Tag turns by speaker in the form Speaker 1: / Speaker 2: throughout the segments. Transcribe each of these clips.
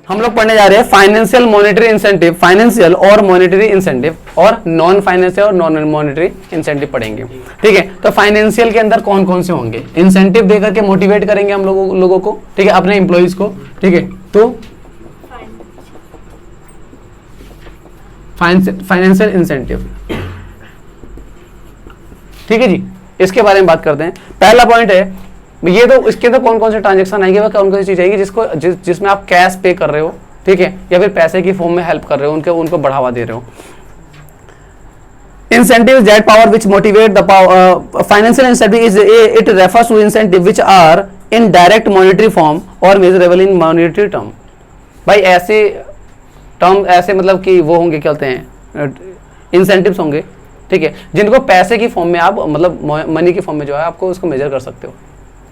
Speaker 1: हम लोग पढ़ने जा रहे हैं फाइनेंशियल मॉनेटरी इंसेंटिव, फाइनेंशियल और मॉनेटरी इंसेंटिव और नॉन फाइनेंशियल और नॉन मॉनेटरी इंसेंटिव पढ़ेंगे। ठीक है, तो फाइनेंशियल के अंदर कौन कौन से होंगे? इंसेंटिव देकर के मोटिवेट करेंगे हम लोगों को, ठीक है, अपने एम्प्लॉइज को। ठीक है, तो फाइनेंशियल इंसेंटिव, ठीक है जी, इसके बारे में बात करते हैं। पहला पॉइंट है ये, तो इसके अंदर कौन कौन से ट्रांजेक्शन आएंगे, वह कौन कौन सी चीज आएगी जिसमें आप कैश पे कर रहे हो, ठीक है, या फिर पैसे की फॉर्म में हेल्प कर रहे हो, उनको बढ़ावा दे रहे हो। Incentive that power which motivate the power, financial incentive is it refers to incentive which are in direct monetary form और मेजरेबल इन मॉनेटरी टर्म। भाई ऐसे टर्म, ऐसे मतलब कि वो होंगे, क्या होते हैं, इंसेंटिव्स होंगे, ठीक है, जिनको पैसे की फॉर्म में आप मतलब मनी की फॉर्म में जो है आपको उसको मेजर कर सकते हो।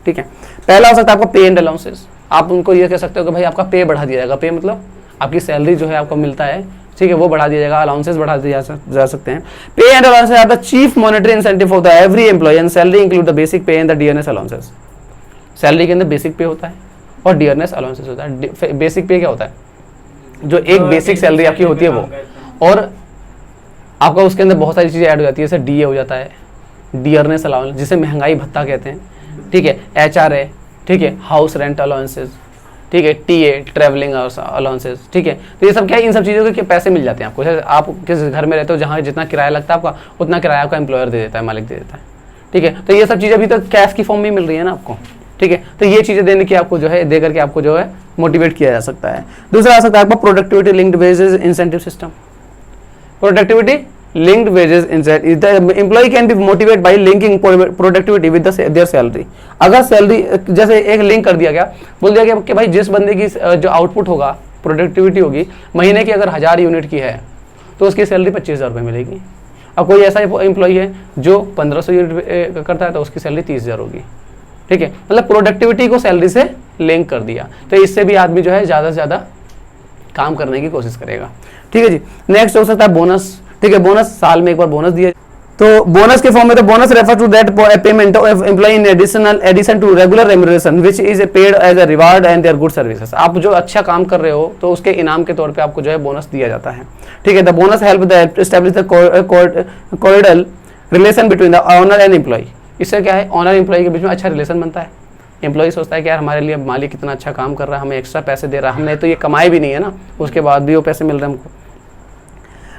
Speaker 1: ठीक है, पहला हो सकता है आपका पे एंड अलाउंसेस। आप उनको ये कह सकते हो कि भाई आपका पे बढ़ा दिया जाएगा। पे मतलब आपकी सैलरी जो है आपको मिलता है, ठीक है, वो बढ़ा दिया जाएगा, अलाउंसेस बढ़ा दिए जा सकते हैं। Pay and allowances are the chief monetary incentive for the every employ and salary include the basic pay and the dearness allowances. Salary के अंदर बेसिक पे होता है और डियरनेस अलाउंसेस होता है। बेसिक पे क्या होता है? जो एक बेसिक सैलरी आपकी होती है वो, और आपका उसके अंदर बहुत सारी चीज़ें ऐड हो जाती है, जैसे डीए हो जाता है, डियरनेस अलाउंस जिसे महंगाई भत्ता कहते हैं, ठीक है, एचआरए, ठीक है, हाउस रेंट अलाउंसेस, ठीक है, टीए ट्रैवलिंग अलाउंसेस, ठीक है। तो ये सब क्या है, इन सब चीज़ों के पैसे मिल जाते हैं आपको। जैसे आप किस घर में रहते हो जहाँ जितना किराया लगता है आपका, उतना किराया आपका एम्प्लॉयर दे देता है, मालिक दे देता है, ठीक है। तो ये सब चीज़ें अभी तक कैश की फॉर्म में मिल रही है ना आपको, ठीक है। तो ये चीज़ें देने की आपको जो है, दे करके आपको जो है मोटिवेट किया जा सकता है। दूसरा आ सकता है आपका productivity linked wages incentive system. Productivity linked wages incentive, the employee can be motivated by linking productivity with their salary। अगर सैलरी जैसे एक लिंक कर दिया गया, बोल दिया गया कि भाई जिस बंदे की जो आउटपुट होगा, प्रोडक्टिविटी होगी, महीने की अगर 1000 यूनिट की है तो उसकी सैलरी 25,000 रुपये मिलेगी। और कोई ऐसा एम्प्लॉई है जो 1500 यूनिट करता है तो उसकी सैलरी 30,000 होगी, ठीक है। मतलब प्रोडक्टिविटी को सैलरी से लिंक कर दिया, तो इससे भी आदमी जो है ज़्यादा से ज़्यादा काम करने की कोशिश करेगा, ठीक है जी। नेक्स्ट हो सकता है बोनस, ठीक है, बोनस साल में एक बार बोनस दिया। तो बोनस के फॉर्म में, तो bonus refer to that payment of employ in addition to regular remuneration which is paid as a reward and their good services. आप जो अच्छा काम कर रहे हो तो उसके इनाम के तौर पे आपको जो है बोनस दिया जाता है, ठीक है। The bonus help the establish the cordial relation between the owner and employ. इससे क्या है, ओनर एम्प्लॉय के बीच में अच्छा रिलेशन बनता है। एम्प्लॉय सोचता है कि यार हमारे लिए मालिक कितना अच्छा काम कर रहा है, हमें एक्स्ट्रा पैसे दे रहा है, हमने तो ये कमाए भी नहीं है ना, उसके बाद भी वो पैसे मिल रहे हैं हमको,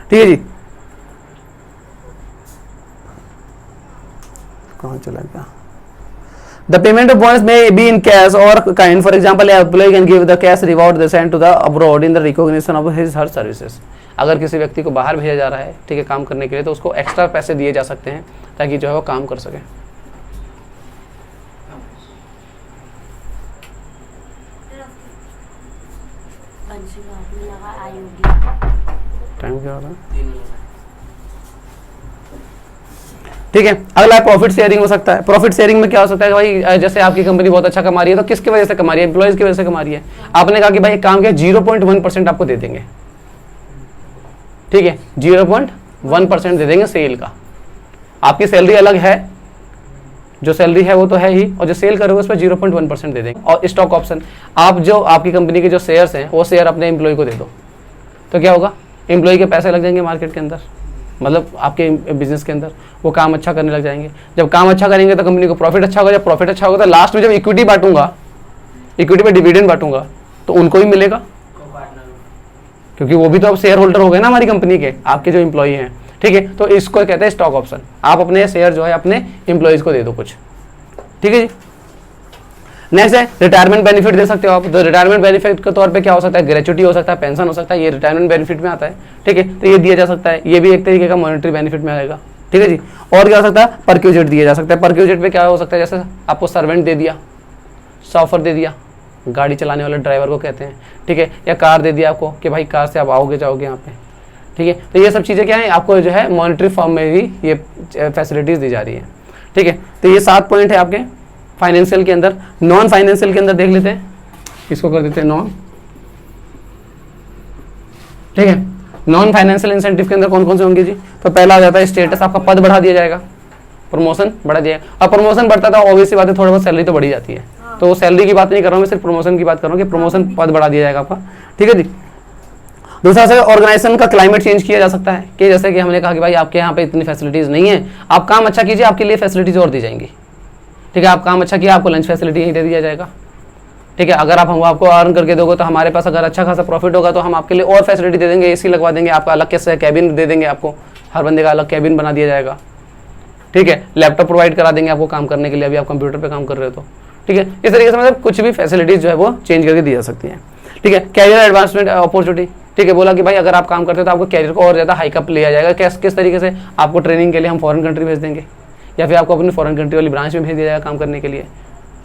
Speaker 1: ठीक है जी। कहाँ चला गया? The payment of bonus may be in cash or kind. For example, an employee can give the cash reward they sent to the abroad in the recognition of his her services। अगर किसी व्यक्ति को बाहर भेजा जा रहा है, ठीक है, काम करने के लिए, तो उसको एक्स्ट्रा पैसे दिए जा सकते हैं ताकि जो है वो काम कर सके। टाइम क्या हो रहा है? ठीक है। अगला प्रॉफिट शेयरिंग हो सकता है। प्रॉफिट शेयरिंग में क्या हो सकता है, भाई जैसे आपकी कंपनी बहुत अच्छा कमा रही है तो किसकी वजह से कमा रही है? एम्प्लॉइज की वजह से कमा रही है। आपने कहा कि भाई काम के 0.1% आपको दे देंगे, ठीक है, 0.1% दे देंगे सेल का। आपकी सैलरी अलग है, जो सैलरी है वो तो है ही, और जो सेल करोगे उस पर 0.1% दे देंगे। और स्टॉक ऑप्शन, आप जो आपकी कंपनी के जो शेयर्स हैं वो शेयर अपने एम्प्लॉय को दे दो, तो क्या होगा, एम्प्लॉय के पैसे लग जाएंगे मार्केट के अंदर, मतलब आपके बिजनेस के अंदर, वो काम अच्छा करने लग जाएंगे। जब काम अच्छा करेंगे तो कंपनी को प्रॉफिट अच्छा होगा, जब प्रॉफिट अच्छा होगा तो लास्ट में जब इक्विटी बांटूंगा, इक्विटी पे डिविडेंड बांटूंगा तो उनको ही मिलेगा, क्योंकि वो भी तो अब शेयर होल्डर हो गए ना हमारी कंपनी के, आपके जो एम्प्लॉई हैं, ठीक है। तो इसको कहते हैं स्टॉक ऑप्शन। आप अपने शेयर जो है अपने एम्प्लॉइज को दे दो कुछ, ठीक है जी। नेक्स्ट है रिटायरमेंट बेनिफिट दे सकते हो आप। तो रिटायरमेंट बेनिफिट के तौर पे क्या हो सकता है, ग्रेचुटी हो सकता है, पेंशन हो सकता है, ये रिटायरमेंट बेनिफिट में आता है, ठीक है। तो ये दिया जा सकता है, ये भी एक तरीके का मॉनेटरी बेनिफिट में आएगा, ठीक है जी। और क्या हो सकता है, परक्यूजेट दिया जा सकता है। परक्यूजेट पे क्या हो सकता है, जैसे आपको सर्वेंट दे दिया, सॉफर दे दिया, गाड़ी चलाने वाले ड्राइवर को कहते हैं, ठीक है, या कार दे दिया आपको कि भाई कार से आप आओगे जाओगे यहाँ पे, ठीक है। तो ये सब चीज़ें क्या है, आपको जो है मॉनेटरी फॉर्म में भी ये फैसिलिटीज़ दी जा रही है, ठीक है। तो ये 7 पॉइंट है आपके फाइनेंशियल के अंदर। नॉन फाइनेंशियल के अंदर देख लेते हैं, इसको कर देते हैं नॉन, ठीक है। नॉन फाइनेंशियल इंसेंटिव के अंदर कौन कौन से होंगे जी? तो पहला आ जाता है स्टेटस, आपका पद बढ़ा दिया जाएगा, प्रमोशन बढ़ा दिया। अब प्रमोशन बढ़ता था ऑब्वियस सी बात है, थोड़ी बहुत सैलरी तो बढ़ी जाती है, तो सैलरी की बात नहीं कर रहा हूँ मैं, सिर्फ प्रमोशन की बात कर रहा हूँ कि प्रमोशन पद बढ़ा दिया जाएगा आपका, ठीक है जी। दूसरा से ऑर्गेनाइजेशन का क्लाइमेट चेंज किया जा सकता है, कि जैसे कि हमने कहा कि भाई आपके यहाँ पे इतनी फैसिलिटीज़ नहीं है, आप काम अच्छा कीजिए, आपके लिए फैसिलिटीज़ और दी जाएंगी। ठीक है, आप काम अच्छा किया, आपको लंच फैसिलिटी यहीं दे दिया जाएगा। ठीक है, अगर आप हम आपको अर्न करके दोगे तो हमारे पास अगर अच्छा खासा प्रॉफिट होगा तो हम आपके लिए और फैसिलिटी दे देंगे, एसी लगवा देंगे, आपका अलग कैसे कैबिन दे देंगे, आपको हर बंदे का अलग कैबिन बना दिया जाएगा। ठीक है, लैपटॉप प्रोवाइड करा देंगे आपको काम करने के लिए, अभी आप कंप्यूटर पे काम कर रहे हो तो। ठीक है, इस तरीके से मतलब कुछ भी फैसिलिटीज जो है वो चेंज करके दी जा सकती हैं। ठीक है, कैरियर एडवांसमेंट अपॉर्चुनिटी। ठीक है, बोला कि भाई अगर आप काम करते हो तो आपको कैरियर को और ज़्यादा हाइकअप लिया जाएगा। किस तरीके से? आपको ट्रेनिंग के लिए हम फॉरेन कंट्री भेज देंगे, या फिर आपको अपनी फॉरेन कंट्री वाली ब्रांच में भेज दिया जाएगा काम करने के लिए।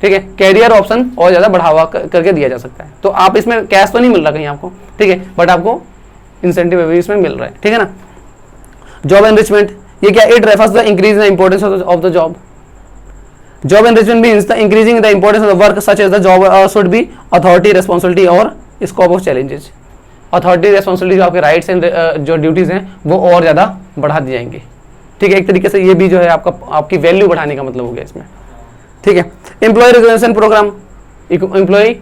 Speaker 1: ठीक है, कैरियर ऑप्शन और ज़्यादा बढ़ावा करके दिया जा सकता है। तो आप इसमें कैश तो नहीं मिल रहा कहीं आपको, ठीक है, बट आपको इंसेंटिव भी इसमें मिल रहा है। ठीक है ना। जॉब एनरिचमेंट, ये क्या? It refers the increase the importance of the job. Job enrichment means the increasing the importance of the work such as the job should be authority, responsibility और scope of challenges. Authority, responsibility, जो आपके rights and जो duties हैं वो और ज़्यादा बढ़ा दी जाएंगी। ठीक है, एक तरीके से ये भी जो है आपकी वैल्यू बढ़ाने का मतलब हो गया इसमें। ठीक है, एम्प्लॉय रिकॉग्निशन प्रोग्राम, एम्प्लॉय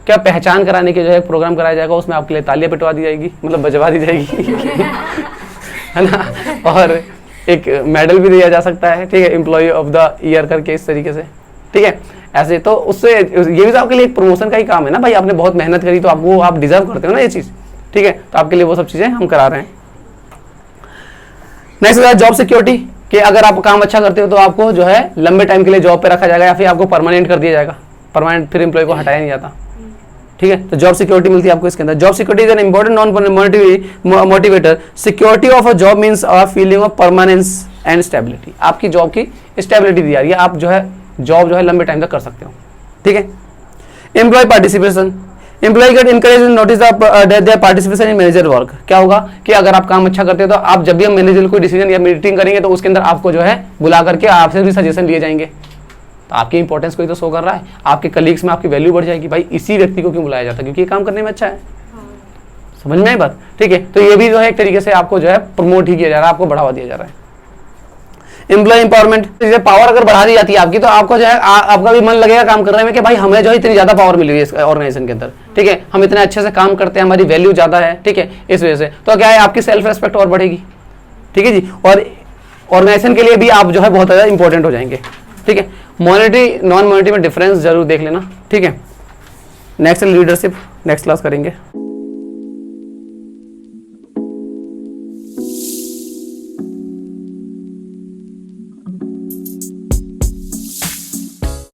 Speaker 1: क्या पहचान कराने के जो है प्रोग्राम कराया जाएगा, उसमें आपके लिए तालियां पिटवा दी जाएगी, मतलब बजवा दी जाएगी है ना, और एक मेडल भी दिया जा सकता है। ठीक है, एम्प्लॉय ऑफ द ईयर करके, इस तरीके से। ठीक है, ऐसे तो उससे ये भी तो आपके लिए एक प्रमोशन का ही काम है ना भाई, आपने बहुत मेहनत करी तो आप डिजर्व करते हो ना ये चीज़। ठीक है, तो आपके लिए वो सब चीज़ें हम करा रहे हैं। नेक्स्ट है जॉब सिक्योरिटी, कि अगर आप काम अच्छा करते हो तो आपको जो है लंबे टाइम के लिए जॉब पे रखा जाएगा, या फिर आपको परमानेंट कर दिया जाएगा। परमानेंट फिर एम्प्लॉय को हटाया नहीं जाता। ठीक है, तो जॉब सिक्योरिटी मिलती है आपको इसके अंदर। Job security is an important non motivator. Security of a job means a feeling of permanence and stability. आपकी जॉब की स्टेबिलिटी दी जा रही है, आप जो है जॉब जो है लंबे टाइम तक कर सकते हो। ठीक है, employ participation, employ get encourage notice their participation in manager work. क्या होगा कि अगर आप काम अच्छा करते हो तो आप जब भी हम मैनेजर कोई डिसीजन या मीटिंग करेंगे तो उसके अंदर आपको जो है बुला करके आपसे भी सजेशन लिए जाएंगे, तो आपकी इंपॉर्टेंस कोई तो शो कर रहा है, आपके कलीग्स में आपकी वैल्यू बढ़ जाएगी। भाई इसी व्यक्ति को क्यों बुलाया जाता है? क्योंकि ये काम करने में अच्छा है। समझ में आई बात? ठीक है, तो ये भी जो है एक तरीके से आपको जो है प्रमोट ही किया जा रहा है, आपको बढ़ावा दिया जा रहा है। एम्प्लॉय एम्पावरमेंट, पावर अगर बढ़ा दी जाती है आपकी तो आपको जो है आपका भी मन लगेगा काम करने में कि भाई हमें जो है इतनी ज्यादा पावर मिली हुई है इस ऑर्गेनाइजेशन के अंदर। ठीक है, हम इतने अच्छे से काम करते हैं, हमारी वैल्यू ज्यादा है। ठीक है, इस वजह से तो क्या है आपकी सेल्फ रेस्पेक्ट और बढ़ेगी। ठीक है जी, और ऑर्गेनाइजेशन के लिए भी आप जो है बहुत ज्यादा इंपॉर्टेंट हो जाएंगे। ठीक है, मॉनिटरी नॉन मॉनिटरी में डिफरेंस जरूर देख लेना। ठीक है, नेक्स्ट लीडरशिप नेक्स्ट क्लास करेंगे।